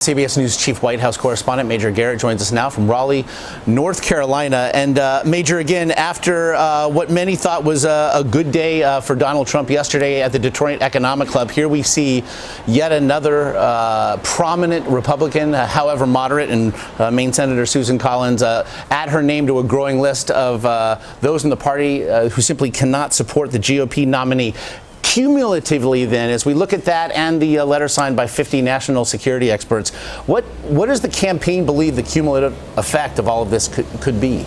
CBS News Chief White House Correspondent Major Garrett joins us now from Raleigh, North Carolina. And Major, again, after what many thought was a good day for Donald Trump yesterday at the Detroit Economic Club, here we see yet another prominent Republican, however moderate, and Maine Senator Susan Collins add her name to a growing list of those in the party who simply cannot support the GOP nominee. Cumulatively, then, as we look at that and the letter signed by 50 national security experts, what does the campaign believe the cumulative effect of all of this could be?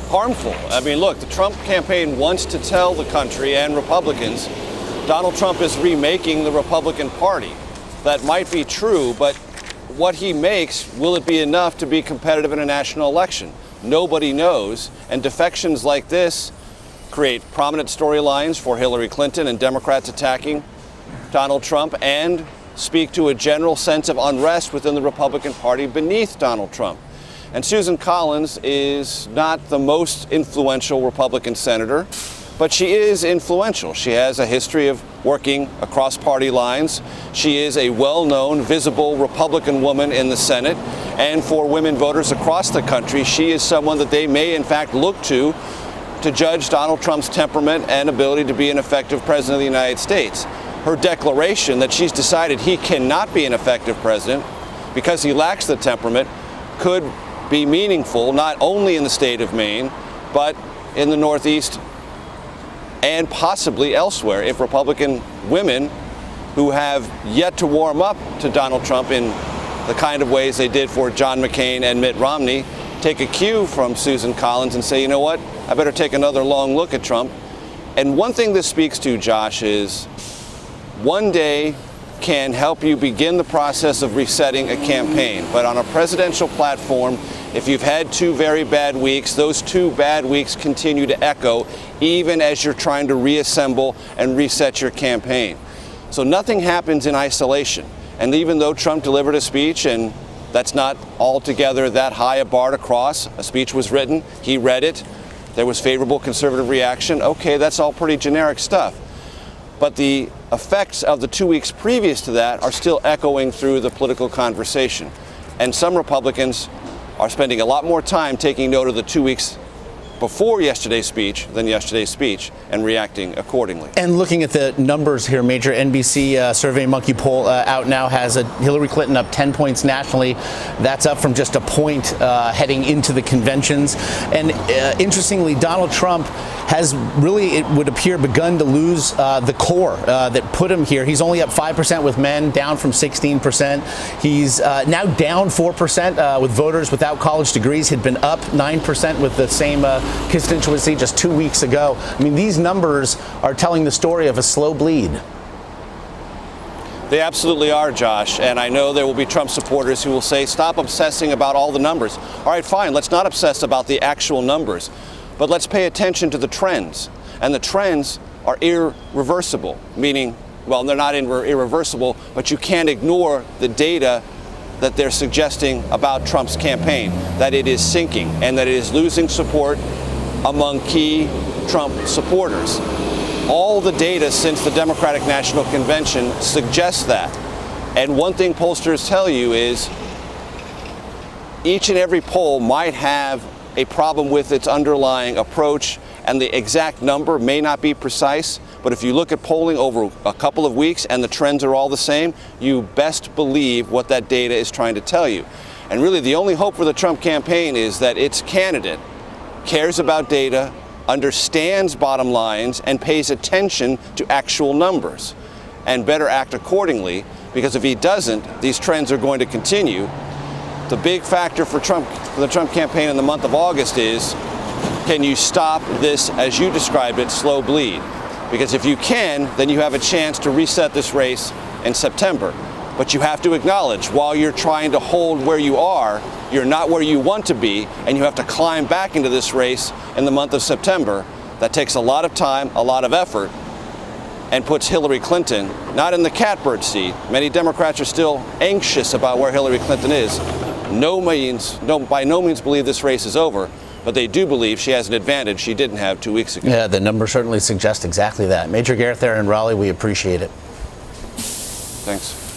Harmful. I mean, look, the Trump campaign wants to tell the country and Republicans Donald Trump is remaking the Republican Party. That might be true, but what he makes, will it be enough to be competitive in a national election? Nobody knows, and defections like this create prominent storylines for Hillary Clinton and Democrats attacking Donald Trump, and speak to a general sense of unrest within the Republican Party beneath Donald Trump. And Susan Collins is not the most influential Republican senator, but she is influential. She has a history of working across party lines. She is a well-known, visible Republican woman in the Senate. And for women voters across the country, she is someone that they may in fact look to judge Donald Trump's temperament and ability to be an effective president of the United States. Her declaration that she's decided he cannot be an effective president because he lacks the temperament could be meaningful not only in the state of Maine, but in the Northeast and possibly elsewhere if Republican women who have yet to warm up to Donald Trump in the kind of ways they did for John McCain and Mitt Romney take a cue from Susan Collins and say, you know what, I better take another long look at Trump. And one thing this speaks to, Josh, is one day can help you begin the process of resetting a campaign. But on a presidential platform, if you've had two very bad weeks, those two bad weeks continue to echo even as you're trying to reassemble and reset your campaign. So nothing happens in isolation. And even though Trump delivered a speech, and that's not altogether that high a bar to cross, a speech was written, he read it, there was favorable conservative reaction. Okay, that's all pretty generic stuff. But the effects of the 2 weeks previous to that are still echoing through the political conversation. And some Republicans are spending a lot more time taking note of the 2 weeks before yesterday's speech than yesterday's speech and reacting accordingly. And looking at the numbers here, Major, NBC SurveyMonkey poll out now has Hillary Clinton up 10 points nationally. That's up from just a point heading into the conventions. And interestingly, Donald Trump has really, it would appear, begun to lose the core that put him here. He's only up 5% with men, down from 16%. He's now down 4% with voters without college degrees. Had been up 9% with the same constituency just 2 weeks ago. I mean, these numbers are telling the story of a slow bleed. They absolutely are, Josh. And I know there will be Trump supporters who will say, stop obsessing about all the numbers. All right, fine. Let's not obsess about the actual numbers, but let's pay attention to the trends. And the trends are irreversible, meaning, well, they're not irreversible, but you can't ignore the data that they're suggesting about Trump's campaign, that it is sinking and that it is losing support among key Trump supporters. All the data since the Democratic National Convention suggests that. And one thing pollsters tell you is each and every poll might have a problem with its underlying approach, and the exact number may not be precise. But if you look at polling over a couple of weeks and the trends are all the same, you best believe what that data is trying to tell you. And really the only hope for the Trump campaign is that its candidate cares about data, understands bottom lines, and pays attention to actual numbers, and better act accordingly, because if he doesn't, these trends are going to continue. The big factor for the Trump campaign in the month of August is, can you stop this, as you described it, slow bleed? Because if you can, then you have a chance to reset this race in September. But you have to acknowledge, while you're trying to hold where you are, you're not where you want to be, and you have to climb back into this race in the month of September. That takes a lot of time, a lot of effort, and puts Hillary Clinton not in the catbird seat. Many Democrats are still anxious about where Hillary Clinton is. By no means believe this race is over, but they do believe she has an advantage she didn't have 2 weeks ago. Yeah, the numbers certainly suggest exactly that. Major Garrett there in Raleigh, we appreciate it. Thanks.